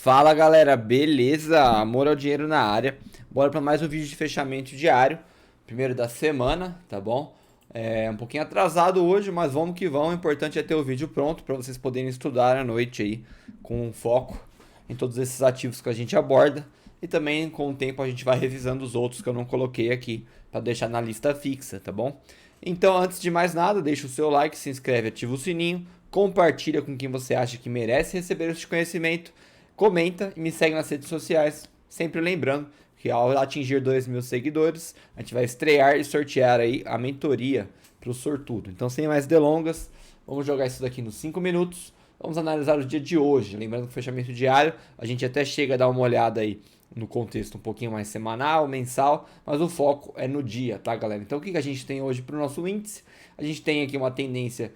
Fala galera, beleza? Amor ao dinheiro na área. Bora para mais um vídeo de fechamento diário, primeiro da semana, tá bom? É um pouquinho atrasado hoje, mas vamos que vamos. O importante é ter o vídeo pronto para vocês poderem estudar à noite aí, com foco em todos esses ativos que a gente aborda. E também com o tempo a gente vai revisando os outros que eu não coloquei aqui, para deixar na lista fixa, tá bom? Então, antes de mais nada, deixa o seu like, se inscreve, ativa o sininho, compartilha com quem você acha que merece receber este conhecimento, comenta e me segue nas redes sociais, sempre lembrando que ao atingir 2.000 seguidores, a gente vai estrear e sortear aí a mentoria para o sortudo. Então, sem mais delongas, vamos jogar isso daqui nos 5 minutos. Vamos analisar o dia de hoje. Lembrando que o fechamento diário, a gente até chega a dar uma olhada aí no contexto um pouquinho mais semanal, mensal, mas o foco é no dia, tá, galera? Então, o que a gente tem hoje para o nosso índice? A gente tem aqui uma tendência,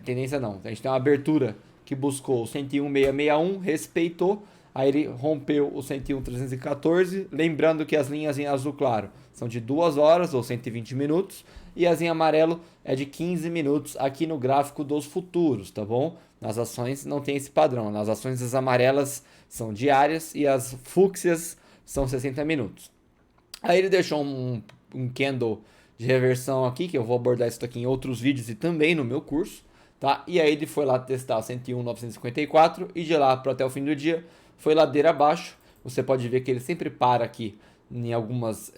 tendência não, a gente tem uma abertura que buscou o 101.661, respeitou, aí ele rompeu o 101.314, lembrando que as linhas em azul claro são de 2 horas ou 120 minutos, e as em amarelo é de 15 minutos aqui no gráfico dos futuros, tá bom? Nas ações não tem esse padrão, nas ações as amarelas são diárias e as fúcsias são 60 minutos. Aí ele deixou um candle de reversão aqui, que eu vou abordar isso aqui em outros vídeos e também no meu curso, tá? E aí ele foi lá testar 101.954 e de lá para até o fim do dia foi ladeira abaixo. Você pode ver que ele sempre para aqui em algumas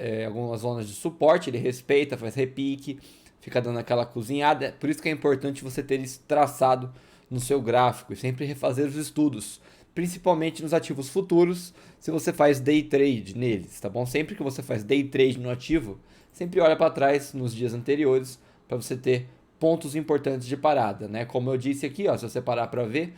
zonas de suporte, ele respeita, faz repique, fica dando aquela cozinhada. Por isso que é importante você ter isso traçado no seu gráfico e sempre refazer os estudos, principalmente nos ativos futuros, se você faz day trade neles, tá bom? Sempre que você faz day trade no ativo, sempre olha para trás nos dias anteriores para você ter pontos importantes de parada, né? Como eu disse aqui, ó, se você parar para ver,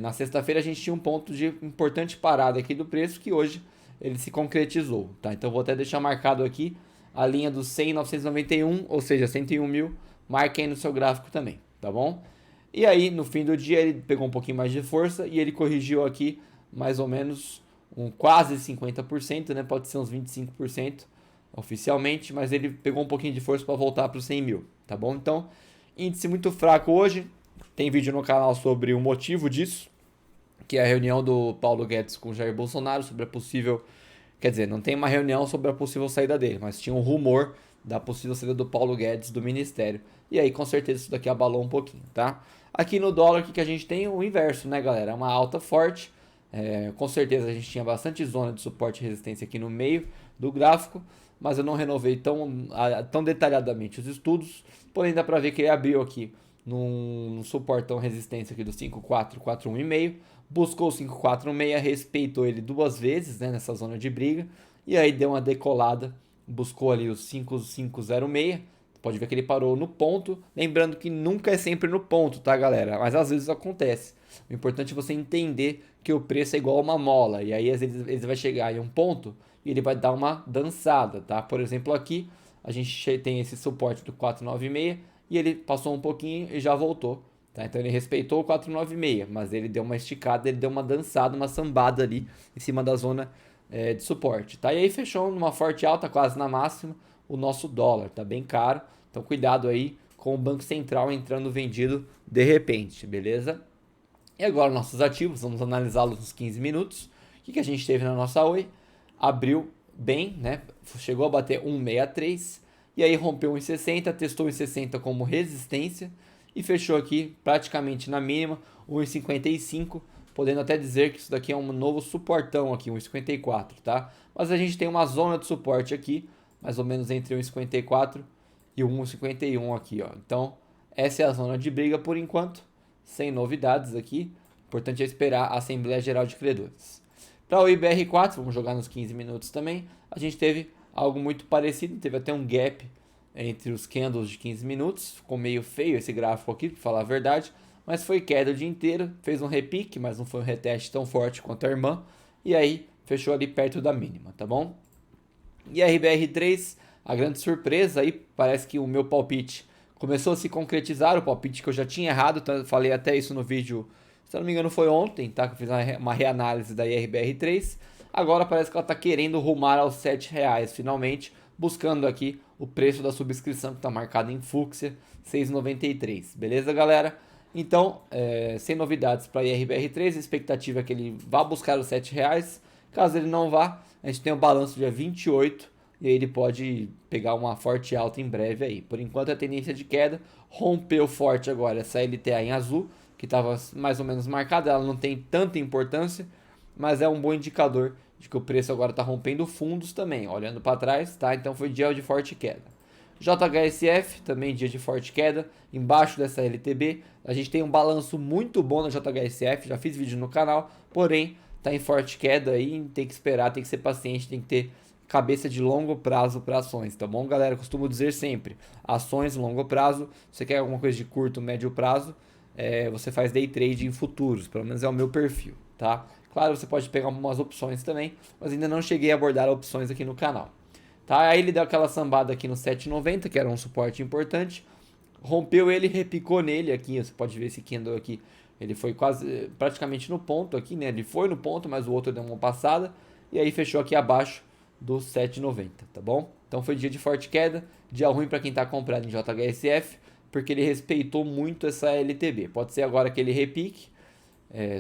na sexta-feira a gente tinha um ponto de importante parada aqui do preço que hoje ele se concretizou, tá? Então vou até deixar marcado aqui a linha dos 100.991, ou seja, 101 mil, marque aí no seu gráfico também, tá bom? E aí, no fim do dia, ele pegou um pouquinho mais de força e ele corrigiu aqui mais ou menos quase 50%, né? Pode ser uns 25% oficialmente, mas ele pegou um pouquinho de força para voltar para os 100 mil, tá bom? Então, índice muito fraco hoje. Tem vídeo no canal sobre o motivo disso, que é a reunião do Paulo Guedes com o Jair Bolsonaro sobre a possível... Quer dizer, não tem uma reunião sobre a possível saída dele, mas tinha um rumor da possível saída do Paulo Guedes do ministério. E aí, com certeza, isso daqui abalou um pouquinho, tá? Aqui no dólar, o que a gente tem? O inverso, né, galera? Uma alta forte. Com certeza, a gente tinha bastante zona de suporte e resistência aqui no meio do gráfico, mas eu não renovei tão detalhadamente os estudos. Porém, dá pra ver que ele abriu aqui num suportão resistência aqui do 5.441,5, buscou o 5.416, respeitou ele 2 vezes, né, nessa zona de briga, e aí deu uma decolada, buscou ali os 5.506, pode ver que ele parou no ponto, lembrando que nunca é sempre no ponto, tá, galera? Mas às vezes acontece. O importante é você entender que o preço é igual a uma mola, e aí às vezes ele vai chegar em um ponto e ele vai dar uma dançada, tá? Por exemplo, aqui a gente tem esse suporte do 496 e ele passou um pouquinho e já voltou, tá? Então ele respeitou o 496, mas ele deu uma esticada, ele deu uma dançada, uma sambada ali em cima da zona de suporte, tá? E aí fechou numa forte alta, quase na máxima, o nosso dólar, tá bem caro, então cuidado aí com o Banco Central entrando vendido de repente, beleza? E agora nossos ativos, vamos analisá-los nos 15 minutos. O que a gente teve na nossa Oi? Abriu bem, né? Chegou a bater 1,63 e aí rompeu 1,60, testou 1,60 como resistência e fechou aqui praticamente na mínima 1,55, podendo até dizer que isso daqui é um novo suportão aqui, 1,54, tá? Mas a gente tem uma zona de suporte aqui, mais ou menos entre 1,54 e 1,51 aqui, ó. Então, essa é a zona de briga por enquanto, sem novidades aqui. Importante é esperar a Assembleia Geral de Credores. Para o IBR4, vamos jogar nos 15 minutos também, a gente teve algo muito parecido, teve até um gap entre os candles de 15 minutos, ficou meio feio esse gráfico aqui, para falar a verdade, mas foi queda o dia inteiro, fez um repique, mas não foi um reteste tão forte quanto a irmã, e aí fechou ali perto da mínima, tá bom? E a RBR3, a grande surpresa aí, parece que o meu palpite começou a se concretizar, o palpite que eu já tinha errado, falei até isso no vídeo, se eu não me engano foi ontem, tá? Que eu fiz uma reanálise da IRBR3. Agora parece que ela está querendo rumar aos R$7 finalmente, buscando aqui o preço da subscrição que está marcado em fúcsia, 6,93. Beleza, galera? Então, sem novidades para IRBR3, a expectativa é que ele vá buscar os R$ 7. Caso ele não vá, a gente tem o balanço dia 28 e aí ele pode pegar uma forte alta em breve aí. Por enquanto, a tendência de queda rompeu forte agora essa LTA em azul, que estava mais ou menos marcada, ela não tem tanta importância, mas é um bom indicador de que o preço agora está rompendo fundos também, olhando para trás, tá? Então foi dia de forte queda. JHSF, também dia de forte queda, embaixo dessa LTB. A gente tem um balanço muito bom na JHSF, já fiz vídeo no canal, porém está em forte queda aí, tem que esperar, tem que ser paciente, tem que ter cabeça de longo prazo para ações, tá bom, galera? Eu costumo dizer sempre, ações longo prazo, você quer alguma coisa de curto, médio prazo, você faz day trade em futuros, pelo menos é o meu perfil, tá? Claro, você pode pegar umas opções também, mas ainda não cheguei a abordar opções aqui no canal. Tá? Aí ele deu aquela sambada aqui no 7,90, que era um suporte importante. Rompeu ele, repicou nele aqui. Você pode ver esse candle aqui. Ele foi quase, praticamente no ponto aqui, né? Ele foi no ponto, mas o outro deu uma passada. E aí fechou aqui abaixo do 7,90, tá bom? Então foi dia de forte queda. Dia ruim para quem está comprado em JHSF, porque ele respeitou muito essa LTB. Pode ser agora que ele repique.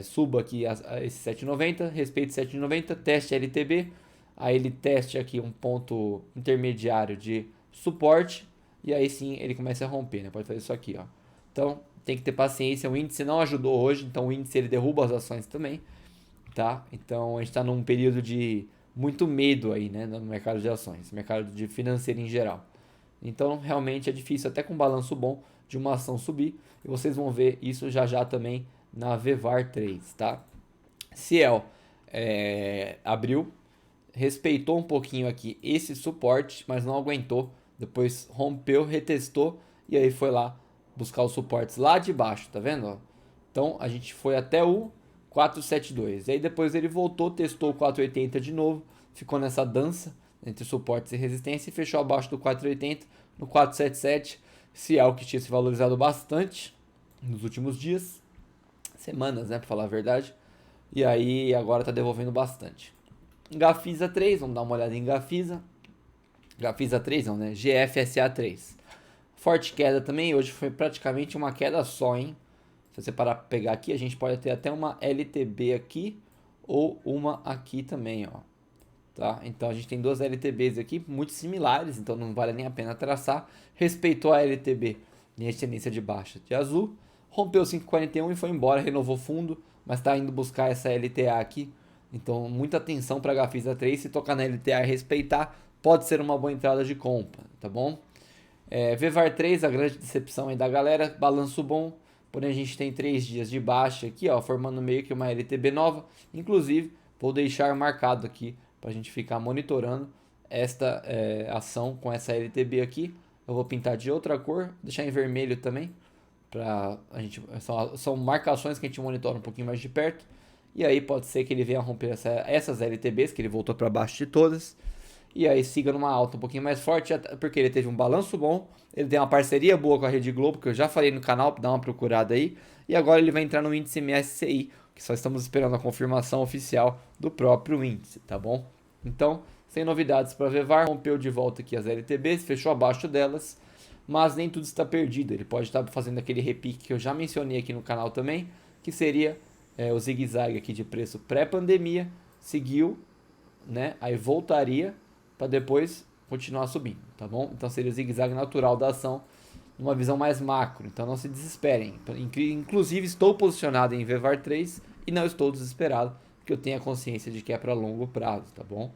Suba aqui a esse 7,90, respeite 7,90, teste LTB. Aí ele teste aqui um ponto intermediário de suporte e aí sim ele começa a romper, né? Pode fazer isso aqui, ó. Então tem que ter paciência. O índice não ajudou hoje, então o índice ele derruba as ações também, tá? Então a gente está num período de muito medo aí, né, no mercado de ações, mercado de financeiro em geral. Então realmente é difícil até com balanço bom de uma ação subir e vocês vão ver isso já já também na VEVAR 3, tá? Ciel abriu, respeitou um pouquinho aqui esse suporte, mas não aguentou. Depois rompeu, retestou e aí foi lá buscar os suportes lá de baixo, tá vendo? Então a gente foi até o 472. E aí depois ele voltou, testou o 480 de novo, ficou nessa dança entre suportes e resistência e fechou abaixo do 480 no 477. Se é algo que tinha se valorizado bastante nos últimos dias, semanas, né, para falar a verdade. E aí agora tá devolvendo bastante. Gafisa 3, vamos dar uma olhada em Gafisa. Gafisa 3 não, né? GFSA 3. Forte queda também, hoje foi praticamente uma queda só, hein? Se você parar para pegar aqui, a gente pode ter até uma LTB aqui ou uma aqui também, ó. Tá? Então a gente tem duas LTBs aqui muito similares, então não vale nem a pena traçar. Respeitou a LTB, linha de tendência de baixa de azul, rompeu 5,41 e foi embora, renovou fundo, mas está indo buscar essa LTA aqui. Então muita atenção para a Gafisa 3, se tocar na LTA e respeitar, pode ser uma boa entrada de compra, tá bom? VEVAR 3, a grande decepção aí da galera, balanço bom, porém a gente tem 3 dias de baixa aqui, ó, formando meio que uma LTB nova. Inclusive, vou deixar marcado aqui para a gente ficar monitorando esta ação com essa LTB aqui. Eu vou pintar de outra cor, deixar em vermelho também, para a gente são marcações que a gente monitora um pouquinho mais de perto. E aí pode ser que ele venha romper essas LTBs, que ele voltou para baixo de todas. E aí siga numa alta um pouquinho mais forte, porque ele teve um balanço bom, ele tem uma parceria boa com a Rede Globo, que eu já falei no canal, dá uma procurada aí. E agora ele vai entrar no índice MSCI, que só estamos esperando a confirmação oficial do próprio índice, tá bom? Então, sem novidades para VEVAR, rompeu de volta aqui as LTBs, fechou abaixo delas, mas nem tudo está perdido. Ele pode estar fazendo aquele repique que eu já mencionei aqui no canal também, que seria o zigue-zague aqui de preço pré-pandemia, seguiu, né? Aí voltaria para depois continuar subindo, tá bom? Então seria o zigue-zague natural da ação, numa visão mais macro. Então não se desesperem. Inclusive estou posicionado em VEVAR 3 e não estou desesperado, porque eu tenho a consciência de que é para longo prazo, tá bom?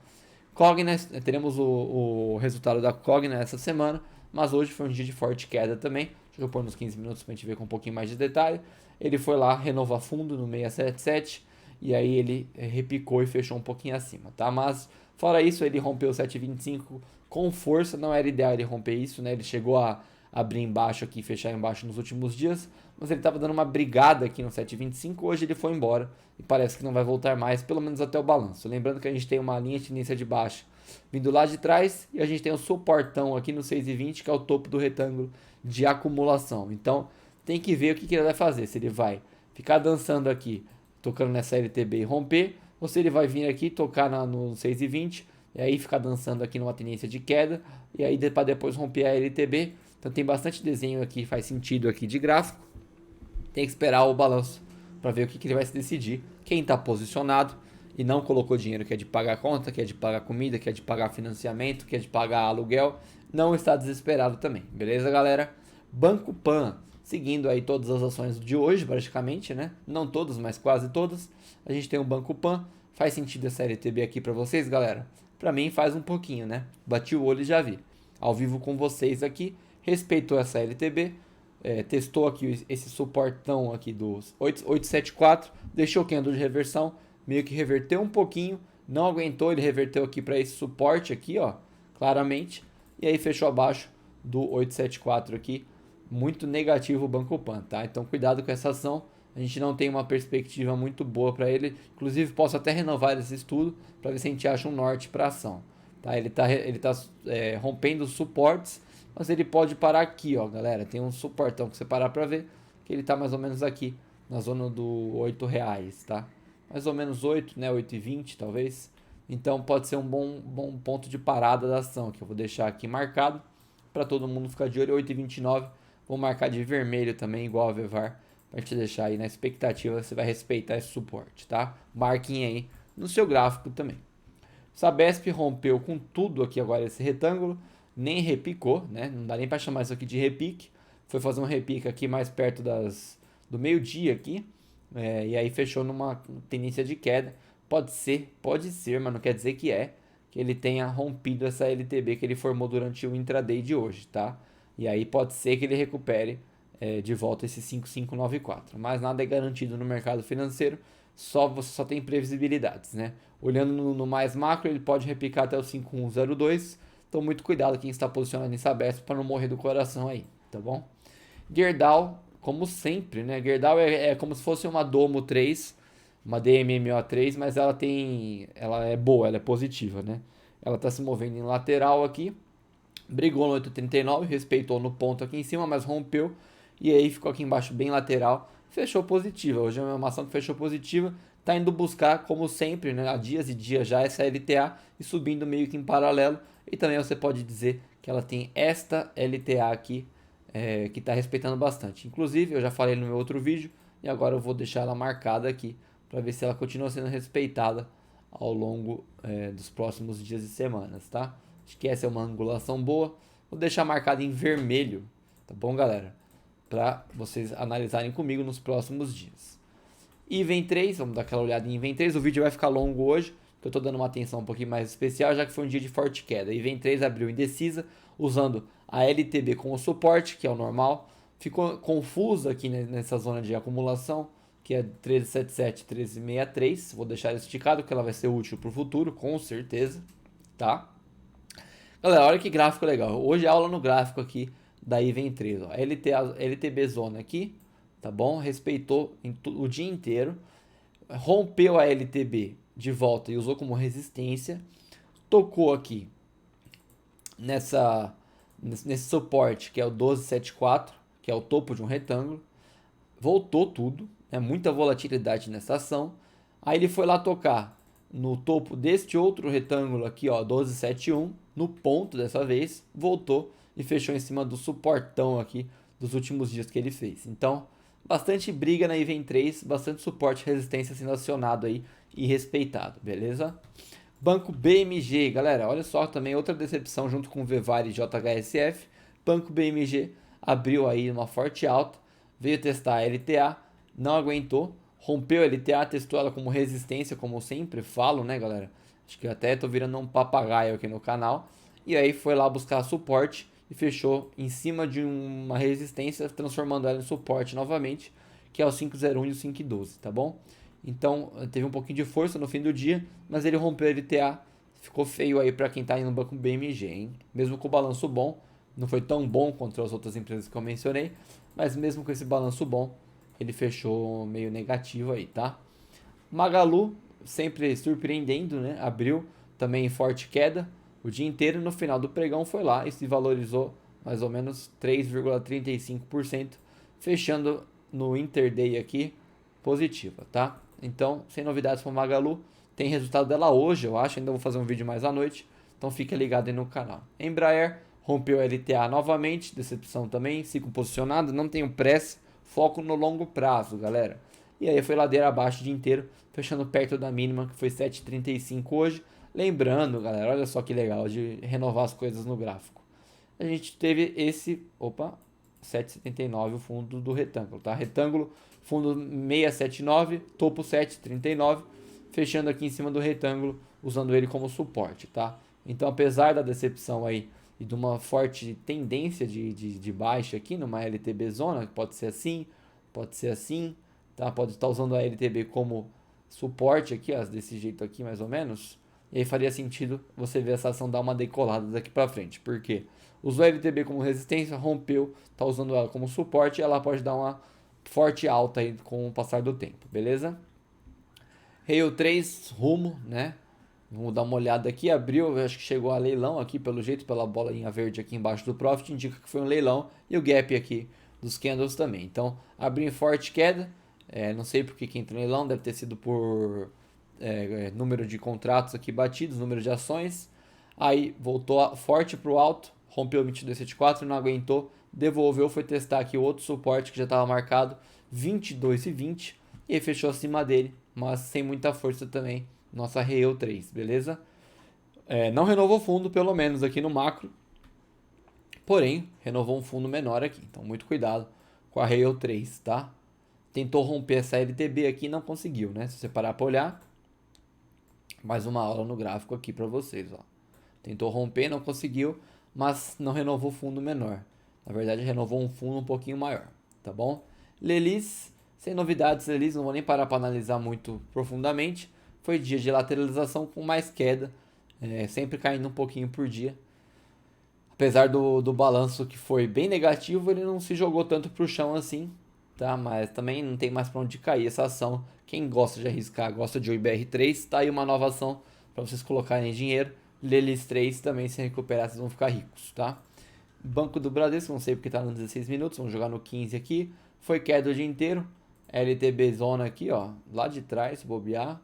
Cogna, teremos o resultado da Cogna essa semana, mas hoje foi um dia de forte queda também. Deixa eu pôr nos 15 minutos para a gente ver com um pouquinho mais de detalhe. Ele foi lá renovar fundo no 677 e aí ele repicou e fechou um pouquinho acima, tá? Mas fora isso, ele rompeu o 725 com força, não era ideal ele romper isso, né? Ele chegou a abrir embaixo aqui, fechar embaixo nos últimos dias, mas ele estava dando uma brigada aqui no 725, hoje ele foi embora e parece que não vai voltar mais, pelo menos até o balanço. Lembrando que a gente tem uma linha de tendência de baixa vindo lá de trás e a gente tem um suportão aqui no 6,20, que é o topo do retângulo de acumulação. Então tem que ver o que ele vai fazer, se ele vai ficar dançando aqui, tocando nessa LTB e romper, ou se ele vai vir aqui tocar no 6,20 e aí ficar dançando aqui numa tendência de queda e aí para depois romper a LTB. Então tem bastante desenho aqui, faz sentido aqui de gráfico. Tem que esperar o balanço para ver o que ele vai se decidir. Quem está posicionado e não colocou dinheiro que é de pagar conta, que é de pagar comida, que é de pagar financiamento, que é de pagar aluguel, não está desesperado também. Beleza, galera? Banco Pan, seguindo aí todas as ações de hoje, praticamente, né? Não todas, mas quase todas. A gente tem o Banco Pan. Faz sentido essa LTB aqui para vocês, galera? Para mim faz um pouquinho, né? Bati o olho e já vi. Ao vivo com vocês aqui, respeitou essa LTB, testou aqui esse suportão aqui dos 874, deixou o candle de reversão, meio que reverteu um pouquinho, não aguentou, ele reverteu aqui para esse suporte aqui, ó, claramente, e aí fechou abaixo do 874 aqui, muito negativo o Banco Pan, tá? Então cuidado com essa ação, a gente não tem uma perspectiva muito boa para ele, inclusive posso até renovar esse estudo para ver se a gente acha um norte para a ação, tá? Ele tá rompendo os suportes, mas ele pode parar aqui, ó, galera, tem um suportão que você parar para ver, que ele tá mais ou menos aqui, na zona do R$8, tá? Mais ou menos 8, né, 8,20 talvez. Então pode ser um bom ponto de parada da ação, que eu vou deixar aqui marcado para todo mundo ficar de olho. 8,29, vou marcar de vermelho também, igual a Vevar, para te deixar aí na expectativa, você vai respeitar esse suporte, tá? Marquem aí no seu gráfico também. Sabesp rompeu com tudo aqui agora esse retângulo, nem repicou, né? Não dá nem para chamar isso aqui de repique. Foi fazer um repique aqui mais perto do meio-dia aqui, e aí fechou numa tendência de queda. Pode ser, mas não quer dizer que ele tenha rompido essa LTB que ele formou durante o intraday de hoje, tá? E aí pode ser que ele recupere de volta esse 5594, mas nada é garantido no mercado financeiro, você só tem previsibilidades, né? Olhando no mais macro, ele pode repicar até o 5102, então muito cuidado quem está posicionado em Sabesp para não morrer do coração aí, tá bom? Gerdau, como sempre, né? Gerdau é como se fosse uma Domo 3, uma DMMO 3, mas ela é boa, ela é positiva, né? Ela está se movendo em lateral aqui, brigou no 839, respeitou no ponto aqui em cima, mas rompeu e aí ficou aqui embaixo bem lateral, fechou positiva. Hoje é uma ação que fechou positiva, tá indo buscar, como sempre, né, há dias e dias já, essa LTA e subindo meio que em paralelo. E também você pode dizer que ela tem esta LTA aqui, que está respeitando bastante. Inclusive, eu já falei no meu outro vídeo e agora eu vou deixar ela marcada aqui para ver se ela continua sendo respeitada ao longo dos próximos dias e semanas, tá? Acho que essa é uma angulação boa. Vou deixar marcada em vermelho, tá bom, galera? Para vocês analisarem comigo nos próximos dias. Iven 3, vamos dar aquela olhada em Iven 3. O vídeo vai ficar longo hoje, que eu estou dando uma atenção um pouquinho mais especial, já que foi um dia de forte queda. Iven 3 abriu indecisa, usando a LTB como suporte, que é o normal. Ficou confusa aqui nessa zona de acumulação, que é 1377, 1363. Vou deixar esticado, que ela vai ser útil para o futuro, com certeza, tá? Galera, olha que gráfico legal. Hoje aula no gráfico aqui da Iven 3, ó. LTB zona aqui, tá bom? Respeitou o dia inteiro, rompeu a LTB de volta e usou como resistência, tocou aqui nesse suporte que é o 1274, que é o topo de um retângulo, voltou tudo, muita volatilidade nessa ação. Aí ele foi lá tocar no topo deste outro retângulo aqui, ó, 1271, no ponto dessa vez, voltou e fechou em cima do suportão aqui dos últimos dias que ele fez. Então, bastante briga na Iven 3, bastante suporte e resistência sendo acionado aí e respeitado, beleza? Banco BMG, galera, olha só também outra decepção junto com o Vevar e JHSF. Banco BMG abriu aí uma forte alta, veio testar a LTA, não aguentou, rompeu a LTA, testou ela como resistência, como eu sempre falo, né, galera? Acho que até tô virando um papagaio aqui no canal. E aí foi lá buscar suporte e fechou em cima de uma resistência, transformando ela em suporte novamente, que é o 501 e o 512, tá bom? Então teve um pouquinho de força no fim do dia, mas ele rompeu a LTA, ficou feio aí para quem tá indo no banco BMG, hein? Mesmo com o balanço bom, não foi tão bom contra as outras empresas que eu mencionei, mas mesmo com esse balanço bom, ele fechou meio negativo aí, tá? Magalu, sempre surpreendendo, né? Abriu também em forte queda o dia inteiro. No final do pregão foi lá e se valorizou mais ou menos 3,35%, fechando no interday aqui positiva, tá? Então, sem novidades para o Magalu. Tem resultado dela hoje, eu acho. Ainda vou fazer um vídeo mais à noite. Então fica ligado aí no canal. Embraer rompeu a LTA novamente, decepção também, ciclo posicionado, não tenho pressa. foco no longo prazo, galera. E aí foi ladeira abaixo o dia inteiro, fechando perto da mínima, que foi 7,35 hoje. Lembrando, galera, olha só que legal de renovar as coisas no gráfico. A gente teve esse, 7,79 o fundo do retângulo, tá? Retângulo, fundo 679, topo 7,39, fechando aqui em cima do retângulo, usando ele como suporte, tá? Então, apesar da decepção aí e de uma forte tendência de baixa aqui numa LTB zona, pode ser assim, tá? Pode estar usando a LTB como suporte aqui, ó, desse jeito aqui mais ou menos. E aí faria sentido você ver essa ação dar uma decolada daqui para frente. Por quê? Usou a LTB como resistência, rompeu, tá usando ela como suporte e ela pode dar uma forte alta aí com o passar do tempo, beleza? Rail 3, rumo, né? Vamos dar uma olhada aqui, abriu, acho que chegou a leilão aqui, pelo jeito, pela bolinha verde aqui embaixo do Profit, indica que foi um leilão, e o gap aqui dos candles também. Então, abriu em forte queda, não sei por que entrou em leilão, deve ter sido por número de contratos aqui batidos, número de ações, aí voltou forte para o alto, rompeu o 22,74, não aguentou, devolveu, foi testar aqui outro suporte que já estava marcado, 22,20, e aí fechou acima dele, mas sem muita força também, nossa Rail 3, beleza? Não renovou fundo, pelo menos aqui no macro, porém, renovou um fundo menor aqui, então muito cuidado com a Rail 3, tá? Tentou romper essa LTB aqui e não conseguiu, né? Se você parar para olhar, mais uma aula no gráfico aqui para vocês, ó. Tentou romper, não conseguiu, mas não renovou fundo menor. Na verdade, renovou um fundo um pouquinho maior, tá bom? Lelis, sem novidades, Lelis, não vou nem parar para analisar muito profundamente. Foi dia de lateralização com mais queda, sempre caindo um pouquinho por dia. Apesar do balanço que foi bem negativo, ele não se jogou tanto para o chão assim, tá? Mas também não tem mais para onde cair essa ação. Quem gosta de arriscar, gosta de OIBR3, tá aí uma nova ação para vocês colocarem dinheiro. Lelis 3 também, se recuperar, vocês vão ficar ricos, tá? Banco do Bradesco, não sei porque tá no 16 minutos, vamos jogar no 15 aqui. Foi queda o dia inteiro. LTB zona aqui, ó, lá de trás, se bobear.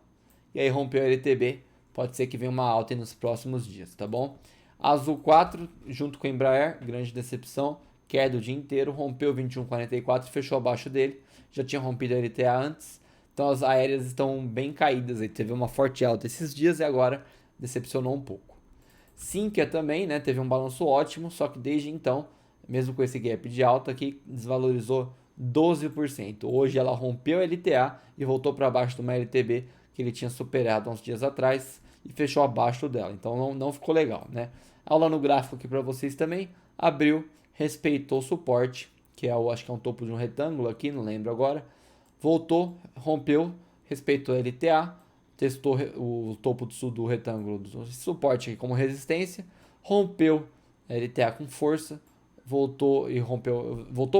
E aí rompeu a LTB, pode ser que venha uma alta nos próximos dias, tá bom? Azul 4, junto com a Embraer, grande decepção. Queda o dia inteiro, rompeu 21,44 e fechou abaixo dele. Já tinha rompido a LTA antes. Então as aéreas estão bem caídas aí. Teve uma forte alta esses dias e agora decepcionou um pouco. Sinqia também, né? Teve um balanço ótimo, só que desde então, mesmo com esse gap de alta aqui, desvalorizou 12%. Hoje ela rompeu a LTA e voltou para baixo de uma LTB que ele tinha superado há uns dias atrás e fechou abaixo dela. Então não ficou legal, né? Aula no gráfico aqui para vocês também. Abriu, respeitou o suporte, que acho que é um topo de um retângulo aqui, não lembro agora. Voltou, rompeu, respeitou a LTA, testou o topo do retângulo do suporte aqui como resistência, rompeu a LTA com força, voltou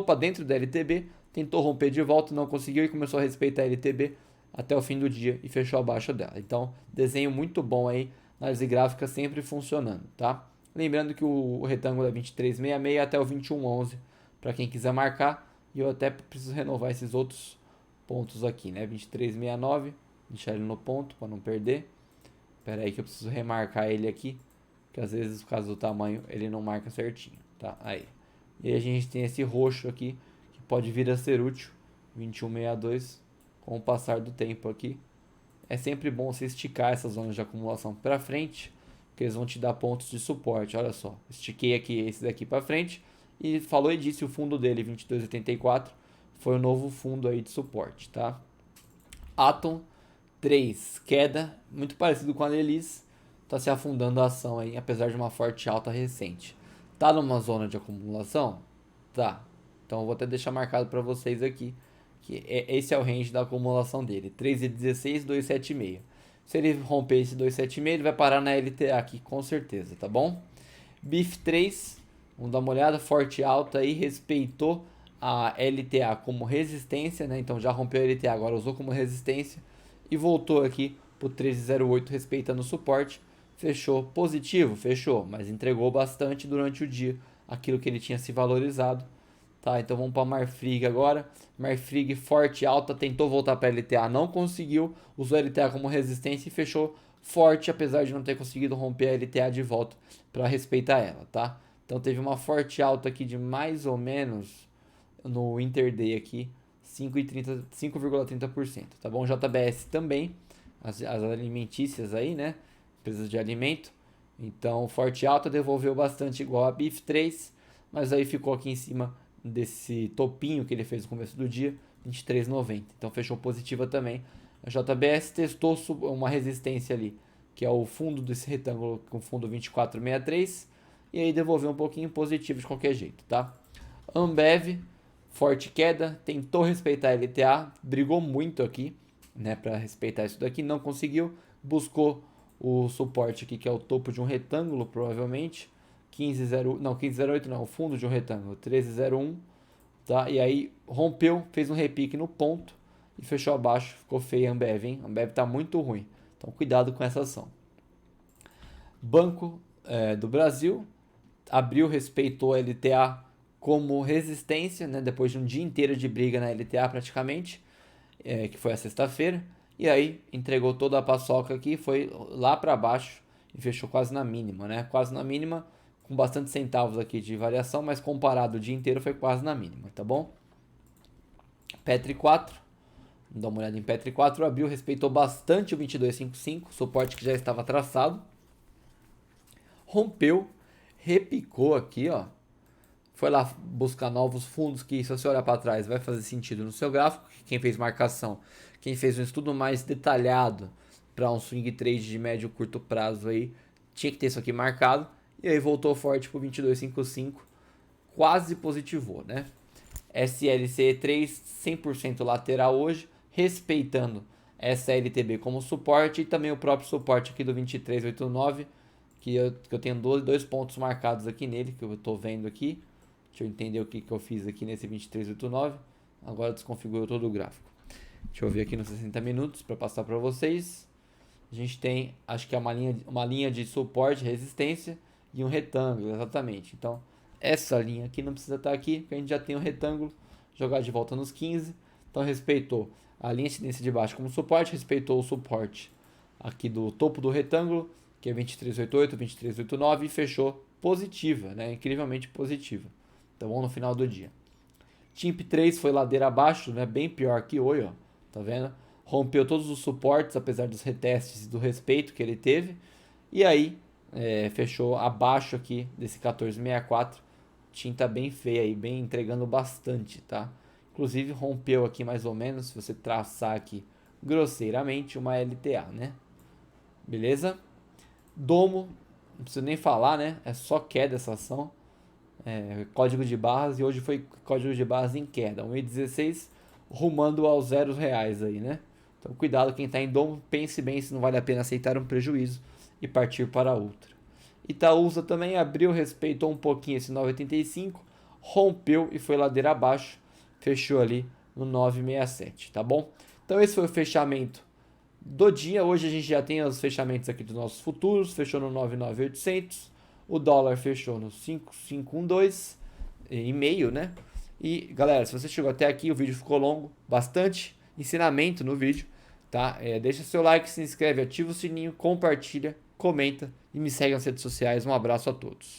para dentro da LTB, tentou romper de volta, não conseguiu e começou a respeitar a LTB até o fim do dia e fechou abaixo dela. Então, desenho muito bom aí, análise gráfica sempre funcionando, tá? Lembrando que o retângulo é 23,66 até o 21,11 para quem quiser marcar, e eu até preciso renovar esses outros pontos aqui, né? 23,69, deixar ele no ponto para não perder. Espera aí que eu preciso remarcar ele aqui, que às vezes por causa do tamanho ele não marca certinho, tá? Aí. E aí a gente tem esse roxo aqui que pode vir a ser útil, 21,62, com o passar do tempo aqui. É sempre bom você esticar essas zonas de acumulação para frente, porque eles vão te dar pontos de suporte. Olha só, estiquei aqui esse daqui para frente e falou e disse o fundo dele 22,84 foi o novo fundo aí de suporte, tá? Atom 3, queda, muito parecido com a Lelis, tá se afundando a ação aí, apesar de uma forte alta recente. Tá numa zona de acumulação? Tá. Então eu vou até deixar marcado para vocês aqui que esse é o range da acumulação dele, 3,16, 2,76. Se ele romper esse 2,76, ele vai parar na LTA aqui, com certeza, tá bom? BIF 3, vamos dar uma olhada, forte alta aí, respeitou a LTA como resistência, né? Então já rompeu a LTA, agora usou como resistência e voltou aqui pro 13,08 respeitando o suporte. Fechou positivo? Fechou, mas entregou bastante durante o dia aquilo que ele tinha se valorizado. Tá, então vamos para Marfrig agora. Marfrig forte, alta, tentou voltar para LTA, não conseguiu. Usou a LTA como resistência e fechou forte, apesar de não ter conseguido romper a LTA de volta para respeitar ela, tá? Então teve uma forte alta aqui de mais ou menos, no Interday aqui 5,30%, tá bom? JBS também, as alimentícias aí, né? Empresas de alimento. Então, forte alta devolveu bastante igual a BIF 3, mas aí ficou aqui em cima desse topinho que ele fez no começo do dia, 23,90. Então, fechou positiva também. A JBS testou uma resistência ali, que é o fundo desse retângulo com fundo 24,63, e aí devolveu um pouquinho positivo de qualquer jeito, tá? Ambev, forte queda, tentou respeitar a LTA, brigou muito aqui, né, para respeitar isso daqui, não conseguiu, buscou o suporte aqui, que é o topo de um retângulo, provavelmente, 15,08 não, o fundo de um retângulo, 13,01, tá? E aí rompeu, fez um repique no ponto e fechou abaixo, ficou feio a Ambev, hein? A Ambev tá muito ruim, então cuidado com essa ação. Banco do Brasil abriu, respeitou a LTA como resistência, né? Depois de um dia inteiro de briga na LTA praticamente, que foi a sexta-feira, e aí entregou toda a paçoca aqui, foi lá para baixo e fechou quase na mínima, né? Quase na mínima, com bastante centavos aqui de variação, mas comparado o dia inteiro foi quase na mínima, tá bom? Petri 4, vamos dar uma olhada em Petri 4, abriu, respeitou bastante o 22,55, suporte que já estava traçado, rompeu, repicou aqui, ó, foi lá buscar novos fundos que, se você olhar para trás, vai fazer sentido no seu gráfico. Quem fez marcação, quem fez um estudo mais detalhado para um swing trade de médio e curto prazo aí, tinha que ter isso aqui marcado. E aí voltou forte para o 22,55, quase positivou, né? SLC3 100% lateral hoje, respeitando SLTB como suporte e também o próprio suporte aqui do 23,89, que eu tenho dois pontos marcados aqui nele, que eu estou vendo aqui. Deixa eu entender o que eu fiz aqui nesse 23,89. Agora desconfigurou todo o gráfico. Deixa eu ver aqui nos 60 minutos para passar para vocês. A gente tem, acho que é uma linha de suporte, resistência e um retângulo, exatamente. Então, essa linha aqui não precisa estar aqui, porque a gente já tem um retângulo, jogar de volta nos 15. Então, respeitou a linha de tendência de baixo como suporte, respeitou o suporte aqui do topo do retângulo, que é 23,88, 23,89, e fechou positiva, né? Incrivelmente positiva. Tá bom? No final do dia. TIMP 3 foi ladeira abaixo, né? Bem pior que hoje, ó. Tá vendo? Rompeu todos os suportes, apesar dos retestes e do respeito que ele teve. E aí, fechou abaixo aqui desse 14,64. Tinta bem feia aí, bem entregando bastante, tá? Inclusive, rompeu aqui mais ou menos, se você traçar aqui grosseiramente, uma LTA, né? Beleza? Domo, não preciso nem falar, né? É só queda essa ação. Código de barras, e hoje foi código de barras em queda, 1,16 rumando aos R$0 aí, né? Então cuidado, quem está em domo, pense bem se não vale a pena aceitar um prejuízo e partir para outra. Itaúsa também abriu, respeitou um pouquinho esse 9,85, rompeu e foi ladeira abaixo, fechou ali no 9,67, tá bom? Então esse foi o fechamento do dia. Hoje a gente já tem os fechamentos aqui dos nossos futuros, fechou no 9,9800. O dólar fechou no 5,512 e meio, né? E galera, se você chegou até aqui, o vídeo ficou longo, bastante ensinamento no vídeo, tá? Deixa seu like, se inscreve, ativa o sininho, compartilha, comenta e me segue nas redes sociais. Um abraço a todos.